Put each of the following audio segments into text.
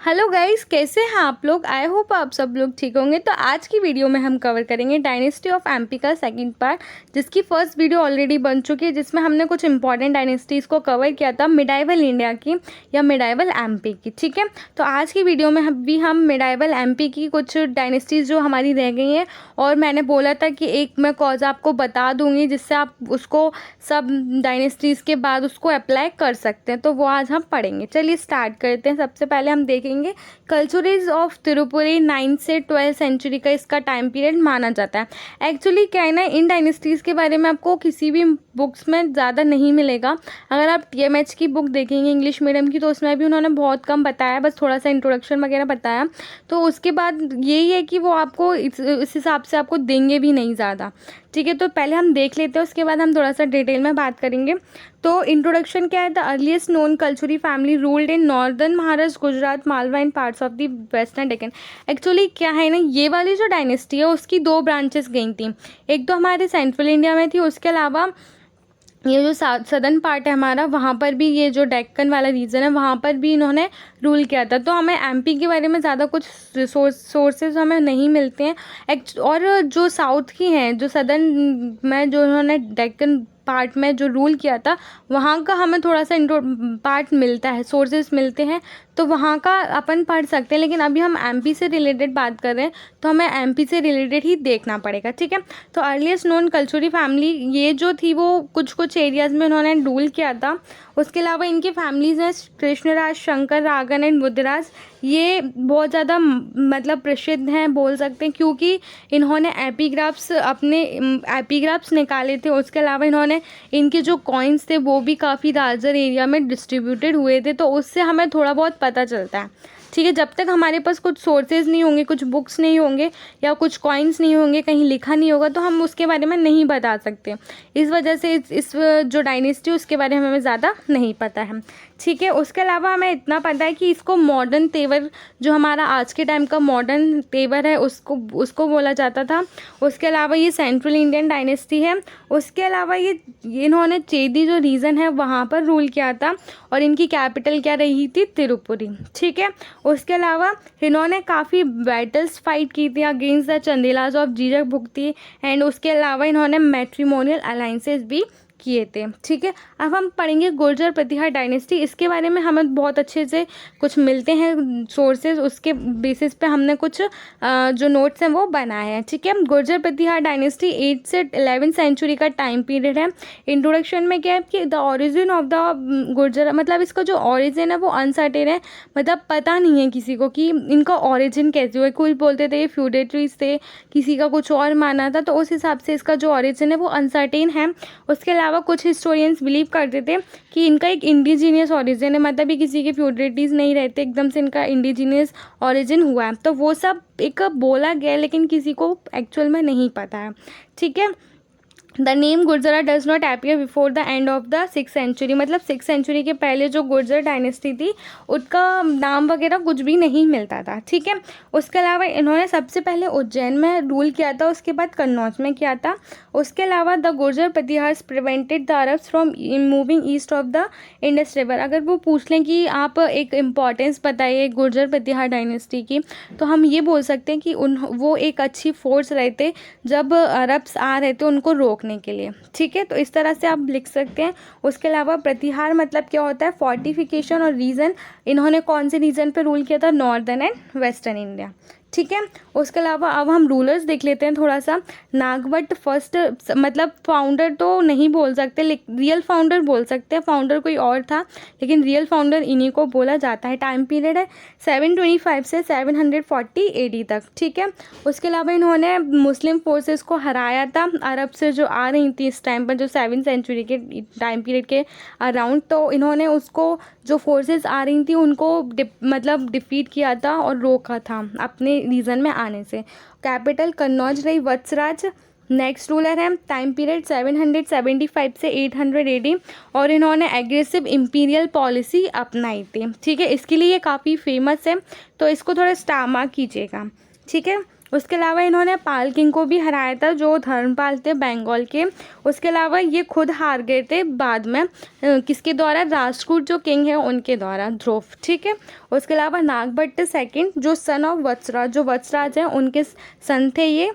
Hello guys, कैसे हैं आप लोग। आई होप आप सब लोग ठीक होंगे। तो आज की वीडियो में हम कवर करेंगे डायनेस्टी ऑफ एमपी का सेकंड पार्ट, जिसकी फर्स्ट वीडियो ऑलरेडी बन चुकी है, जिसमें हमने कुछ इंपॉर्टेंट डायनेस्टीज़ को कवर किया था, मिडाइवल इंडिया की या मिडाइवल एमपी की। ठीक है, तो आज की वीडियो में हम मिडाइवल एमपी की कुछ डायनेस्टीज़ जो हमारी रह गई हैं, और मैंने बोला था कि एक मैं कॉज आपको बता दूंगी जिससे आप उसको सब डायनेस्टीज़ के बाद उसको अप्लाई कर सकते हैं। तो वो आज हम पढ़ेंगे। चलिए स्टार्ट करते हैं। सबसे पहले हम देखेंगे कल्चरीज ऑफ तिरुपुरी 9 से 12 सेंचुरी का इसका टाइम पीरियड माना जाता है। एक्चुअली क्या है ना, इन डायनेस्टीज़ के बारे में आपको किसी भी बुक्स में ज़्यादा नहीं मिलेगा। अगर आप टीएमएच की बुक देखेंगे इंग्लिश मीडियम की, तो उसमें भी उन्होंने बहुत कम बताया, बस थोड़ा सा इंट्रोडक्शन वगैरह बताया। तो उसके बाद यही है कि वो आपको इस हिसाब से आपको देंगे भी नहीं ज़्यादा। ठीक है, तो पहले हम देख लेते हैं, उसके बाद हम थोड़ा सा डिटेल में बात करेंगे। तो इंट्रोडक्शन क्या है। The earliest known Kalachuri family ruled in northern Maharashtra, Gujarat, Malwa and parts of the western Deccan. Actually क्या है ना, ये वाली जो डायनेस्टी है उसकी दो ब्रांचेस गई थी। एक तो हमारे सेंट्रल इंडिया में थी, उसके अलावा ये जो सदर्न पार्ट है हमारा, वहाँ पर भी ये जो डेक्कन वाला रीजन है वहाँ पर भी इन्होंने रूल किया था। तो हमें एमपी के बारे में ज़्यादा कुछ सोर्सेज हमें नहीं मिलते हैं। और जो साउथ की हैं, जो सदर्न में जो इन्होंने डेक्कन पार्ट में जो रूल किया था, वहाँ का हमें थोड़ा सा पार्ट मिलता है, सोर्सेज मिलते हैं, तो वहाँ का अपन पढ़ सकते हैं। लेकिन अभी हम एमपी से रिलेटेड बात कर रहे हैं, तो हमें एमपी से रिलेटेड ही देखना पड़ेगा। ठीक है, तो अर्लीस्ट नोन कल्चुरी फैमिली ये जो थी वो कुछ कुछ एरियाज़ में उन्होंने रूल किया था। उसके अलावा इनकी फैमिलीज़ हैं कृष्णराज, शंकर, रागन एंड बुद्धराज। ये बहुत ज़्यादा मतलब प्रसिद्ध हैं बोल सकते हैं, क्योंकि इन्होंने एपिग्राफ्स निकाले थे। उसके अलावा इन्होंने इनके जो कॉइन्स थे वो भी काफ़ी लार्जर एरिया में डिस्ट्रीब्यूटेड हुए थे, तो उससे हमें थोड़ा बहुत पता चलता है। ठीक है, जब तक हमारे पास कुछ सोर्सेज नहीं होंगे, कुछ बुक्स नहीं होंगे या कुछ कॉइन्स नहीं होंगे, कहीं लिखा नहीं होगा, तो हम उसके बारे में नहीं बता सकते। इस वजह से इस जो डायनेस्टी उसके बारे में हमें ज़्यादा नहीं पता है। ठीक है, उसके अलावा हमें इतना पता है कि इसको मॉडर्न तेवर, जो हमारा आज के टाइम का मॉडर्न तेवर है, उसको बोला जाता था। उसके अलावा ये सेंट्रल इंडियन डायनेस्टी है। उसके अलावा ये इन्होंने चेदी जो रीजन है वहाँ पर रूल किया था, और इनकी कैपिटल क्या रही थी, तिरुपुरी। ठीक है, उसके अलावा इन्होंने काफ़ी बैटल्स फाइट की थी अगेंस्ट द चंदेलाज ऑफ जीजक भुक्ति, एंड उसके अलावा इन्होंने मैट्रिमोनियल अलाइंसेस भी किए थे। ठीक है, अब हम पढ़ेंगे गुर्जर प्रतिहार डायनेस्टी। इसके बारे में हमें बहुत अच्छे से कुछ मिलते हैं सोर्सेज, उसके बेसिस पे हमने कुछ जो नोट्स हैं वो बनाए हैं। ठीक है, गुर्जर प्रतिहार डायनेस्टी 8 से 11 सेंचुरी का टाइम पीरियड है। इंट्रोडक्शन में क्या है कि the origin of the Gurjar, मतलब इसका जो ओरिजिन है वो अनसर्टेन है, मतलब पता नहीं है किसी को कि इनका ओरिजिन कैसे हुआ। कोई बोलते थे ये फ्यूडेटरीज थे, किसी का कुछ और माना था, तो उस हिसाब से इसका जो ओरिजिन है वो अनसर्टेन है। उसके अलावा कुछ हिस्टोरियंस बिलीव करते थे कि इनका एक इंडिजीनियस ओरिजिन है, मतलब ये किसी के फ्यूडरेटीज नहीं रहते, एकदम से इनका इंडिजीनियस ओरिजिन हुआ है। तो वो सब एक बोला गया, लेकिन किसी को एक्चुअल में नहीं पता है। ठीक है, the name Gurjara does not appear before the end of the 6th century, मतलब 6th सेंचुरी के पहले जो गुर्जर डायनेस्टी थी उसका नाम वगैरह कुछ भी नहीं मिलता था। ठीक है, उसके अलावा इन्होंने सबसे पहले उज्जैन में रूल किया था, उसके बाद कन्नौज में किया था। उसके अलावा the Gurjar Pratiharas prevented the Arabs from moving east of the Indus river. अगर वो पूछ लें कि आप एक इम्पॉर्टेंस बताइए गुर्जर प्रतिहार डायनेस्टी की, तो हम ये बोल सकते हैं कि वो एक अच्छी फोर्स रहते जब अरब्स आ रहे थे उनको रोकने के लिए। ठीक है, तो इस तरह से आप लिख सकते हैं। उसके अलावा प्रतिहार मतलब क्या होता है, फोर्टिफिकेशन। और रीजन, इन्होंने कौन से रीजन पे रूल किया था, नॉर्दर्न एंड वेस्टर्न इंडिया। ठीक है, उसके अलावा अब हम रूलर्स देख लेते हैं थोड़ा सा। नागभट्ट फर्स्ट, मतलब फाउंडर तो नहीं बोल सकते, लेकिन रियल फाउंडर बोल सकते हैं। फाउंडर कोई और था, लेकिन रियल फाउंडर इन्हीं को बोला जाता है। टाइम पीरियड है 725 से 740 AD तक। ठीक है, उसके अलावा इन्होंने मुस्लिम फोर्सेस को हराया था अरब से जो आ रही थी इस टाइम पर, जो 7th सेंचुरी के टाइम पीरियड के अराउंड। तो इन्होंने उसको, जो फोर्सेस आ रही थी उनको मतलब डिफीट किया था और रोका था अपने रीजन में आने से। कैपिटल कन्नौज रही। वत्सराज नेक्स्ट रूलर है। टाइम पीरियड 775 से 800 AD, और इन्होंने एग्रेसिव इंपीरियल पॉलिसी अपनाई थी। ठीक है, इसके लिए ये काफ़ी फेमस है, तो इसको थोड़ा स्टार मार्क कीजिएगा। ठीक है, उसके अलावा इन्होंने पाल किंग को भी हराया था, जो धर्मपाल थे बंगाल के। उसके अलावा ये खुद हार गए थे बाद में, किसके द्वारा, राष्ट्रकूट जो किंग है उनके द्वारा, ध्रुव। ठीक है। उसके अलावा नागभट्ट सेकंड, जो सन ऑफ वत्सराज, जो वत्सराज हैं उनके सन थे ये।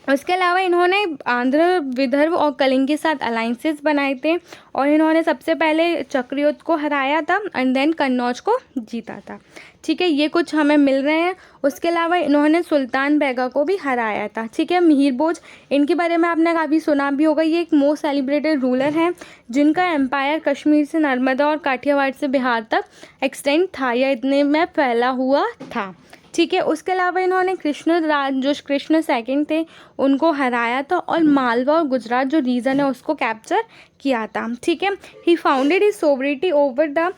उसके अलावा इन्होंने आंध्र, विदर्भ और कलिंग के साथ अलाइंसेस बनाए थे, और इन्होंने सबसे पहले चक्रयुद्ध को हराया था एंड देन कन्नौज को जीता था। ठीक है, ये कुछ हमें मिल रहे हैं। उसके अलावा इन्होंने सुल्तान बेगा को भी हराया था। ठीक है, मिहिर भोज, इनके बारे में आपने काफ़ी सुना भी होगा। ये एक मोस्ट सेलिब्रेटेड रूलर हैं जिनका एम्पायर कश्मीर से नर्मदा और काठियावाड़ से बिहार तक एक्सटेंड था, या इतने में फैला हुआ था। ठीक है। उसके अलावा इन्होंने कृष्ण राज, जो कृष्ण सेकंड थे, उनको हराया था, और मालवा और गुजरात जो रीजन है उसको कैप्चर किया था। ठीक है। He founded his sovereignty over the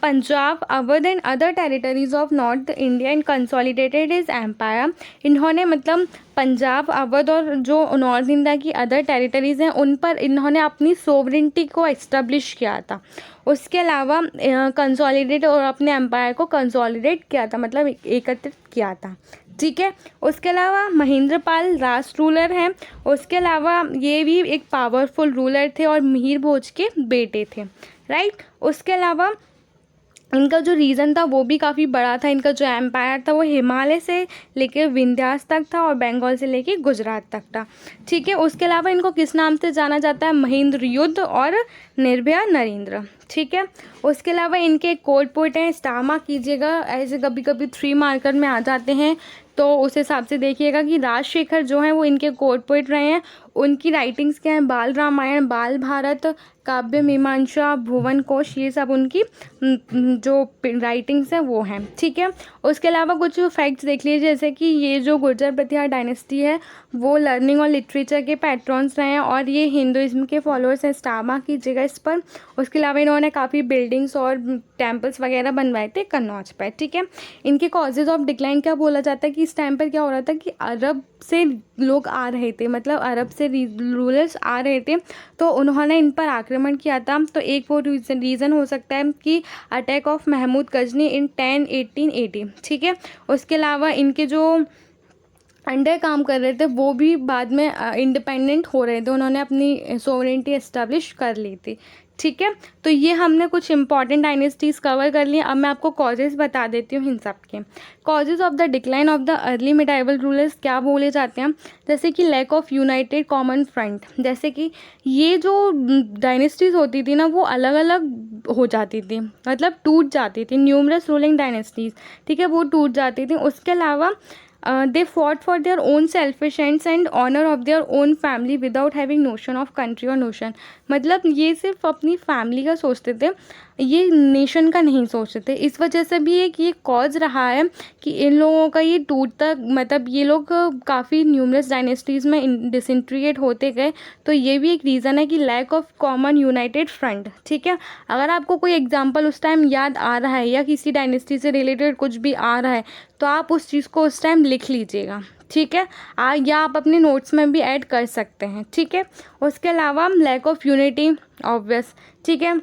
Punjab, Awadh and other territories of north India and consolidated his empire. इन्होंने मतलब पंजाब, अवध और जो नॉर्थ इंडिया की अदर टेरिटरीज हैं उन पर इन्होंने अपनी सोवरिटी को एस्टेब्लिश किया था। उसके अलावा कंसोलिडेट, और अपने एम्पायर को कंसोलिडेट किया था, मतलब एकत्रित किया था। ठीक है। उसके अलावा महेंद्रपाल राष्ट्र रूलर हैं। उसके अलावा ये भी एक पावरफुल रूलर थे और मिहिर भोज के बेटे थे। राइट। उसके अलावा इनका जो रीजन था वो भी काफ़ी बड़ा था। इनका जो एम्पायर था वो हिमालय से लेकर विंध्यास तक था और बंगाल से लेकर गुजरात तक था। ठीक है। उसके अलावा इनको किस नाम से जाना जाता है, महेंद्र युद्ध और निर्भया नरेंद्र। ठीक है। उसके अलावा इनके कोड पोइट हैं, स्टामा कीजिएगा, ऐसे कभी कभी 3 मार्कर में आ जाते हैं तो उस हिसाब से देखिएगा कि राजशेखर जो हैं वो इनके कोड पोइट रहे हैं। उनकी राइटिंग्स क्या हैं, बाल रामायण, बाल भारत, काव्य मीमांसा, भुवन कोश, ये सब उनकी जो राइटिंग्स हैं वो हैं। ठीक है। उसके अलावा कुछ फैक्ट्स देख लीजिए, जैसे कि ये जो गुर्जर प्रतिहार डायनेस्टी है वो लर्निंग और लिटरेचर के पैट्रॉन्स रहे हैं, और ये हिंदुइज्म के फॉलोअर्स हैं, स्टामा कीजिएगा इस पर। उसके अलावा इन्होंने काफ़ी बिल्डिंग्स और टेम्पल्स वगैरह बनवाए थे कन्नौज पर। ठीक है। इनके कॉजेज़ ऑफ डिक्लाइन क्या बोला जाता है कि इस टाइम पर क्या हो रहा था कि अरब से लोग आ रहे थे, मतलब अरब से रूलर्स आ रहे थे, तो उन्होंने इन पर आक्रमण किया था। तो एक वो रीज़न हो सकता है कि अटैक ऑफ महमूद गजनी इन 101880। ठीक है। उसके अलावा इनके जो अंडर काम कर रहे थे वो भी बाद में इंडिपेंडेंट हो रहे थे, उन्होंने अपनी सोवरेंटी एस्टेब्लिश कर ली थी। ठीक है। तो ये हमने कुछ इंपॉर्टेंट डायनेस्टीज़ कवर कर लिए। अब मैं आपको कॉजेज़ बता देती हूँ इन सब के। Causes of the decline of the early medieval rulers क्या बोले जाते हैं, जैसे कि lack of united common front. जैसे कि ये जो डायनेस्टीज़ होती थी ना वो अलग अलग हो जाती थी, मतलब टूट जाती थी। न्यूमरस रूलिंग डायनेस्टीज़, ठीक है, वो टूट जाती थी। उसके अलावा they fought for their own selfish ends and honor of their own family without having notion of country or nation। मतलब ये सिर्फ अपनी फैमिली का सोचते थे, ये नेशन का नहीं सोचते थे। इस वजह से भी एक ये कॉज रहा है कि इन लोगों का ये टूटता, मतलब ये लोग काफ़ी न्यूमरस डायनेस्टीज़ में डिसइंटीग्रेट होते गए। तो ये भी एक रीज़न है कि lack of common united front. ठीक है। अगर आपको कोई एग्जांपल उस टाइम याद आ रहा है या किसी डायनेस्टी से रिलेटेड कुछ भी आ रहा है तो आप उस चीज़ को उस टाइम लिख लीजिएगा। ठीक है। या आप अपने नोट्स में भी ऐड कर सकते हैं। ठीक है। उसके अलावा लैक ऑफ यूनिटी ऑब्वियस। ठीक है।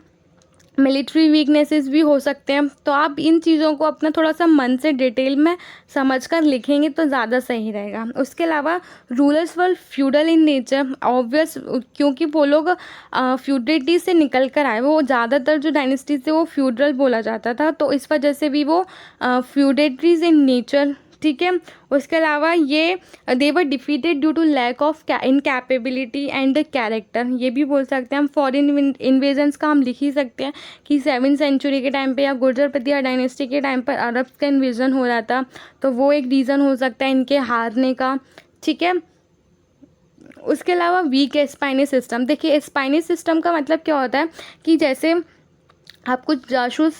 मिलिट्री वीकनेसेस भी हो सकते हैं। तो आप इन चीज़ों को अपना थोड़ा सा मन से डिटेल में समझकर लिखेंगे तो ज़्यादा सही रहेगा। उसके अलावा rulers were feudal in nature obvious, क्योंकि वो लोग फ्यूडिलिटी से निकल कर आए। वो ज़्यादातर जो डायनेस्टीज थे वो फ्यूडल बोला जाता था, तो इस वजह से भी वो फ्यूडेटरीज इन नेचर। ठीक है। उसके अलावा ये they were defeated due to lack of incapability and character, ये भी बोल सकते हैं हम। फॉरेन इन्वेजन्स का हम लिख ही सकते हैं कि 7वीं सेंचुरी के टाइम पे या गुर्जर प्रतिहार डायनेस्टी के टाइम पर अरब्स का इन्वेजन हो रहा था, तो वो एक रीज़न हो सकता है इनके हारने का। ठीक है। उसके अलावा वीक एस्पाइनेस सिस्टम। देखिए एस्पाइनेस सिस्टम का मतलब क्या होता है कि जैसे आप कुछ जासूस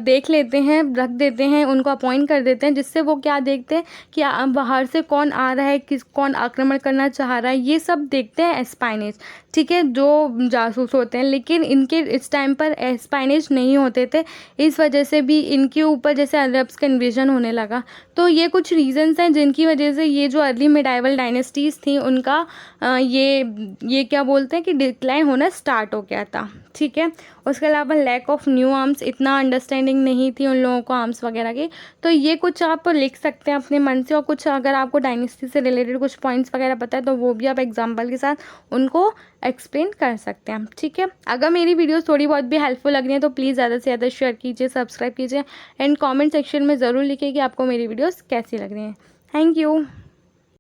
देख लेते हैं, रख देते हैं, उनको अपॉइंट कर देते हैं, जिससे वो क्या देखते हैं कि बाहर से कौन आ रहा है, कौन आक्रमण करना चाह रहा है, ये सब देखते हैं एस्पाइनेज। ठीक है, जो जासूस होते हैं। लेकिन इनके इस टाइम पर एस्पाइनेज नहीं होते थे, इस वजह से भी इनके ऊपर जैसे अरब्स का इन्वेजन होने लगा। तो ये कुछ रीजंस हैं जिनकी वजह से ये जो अर्ली मिडाइवल डायनेस्टीज़ थी उनका ये क्या बोलते हैं कि डिक्लाइन होना स्टार्ट हो गया था। ठीक है। उसके अलावा लैक ऑफ न्यू आर्म्स, इतना अंडरस्टैंडिंग नहीं थी उन लोगों को आर्म्स वगैरह की। तो ये कुछ आप लिख सकते हैं अपने मन से, और कुछ अगर आपको डायनेस्टी से रिलेटेड कुछ पॉइंट्स वगैरह पता है तो वो भी आप एग्जाम्पल के साथ उनको एक्सप्लेन कर सकते हैं। ठीक है, अगर मेरी वीडियोस थोड़ी बहुत भी हेल्पफुल लग रही है तो प्लीज़ ज़्यादा से ज़्यादा शेयर कीजिए, सब्सक्राइब कीजिए, एंड कमेंट सेक्शन में ज़रूर लिखिए कि आपको मेरी वीडियोस कैसी लग रही हैं। Thank you.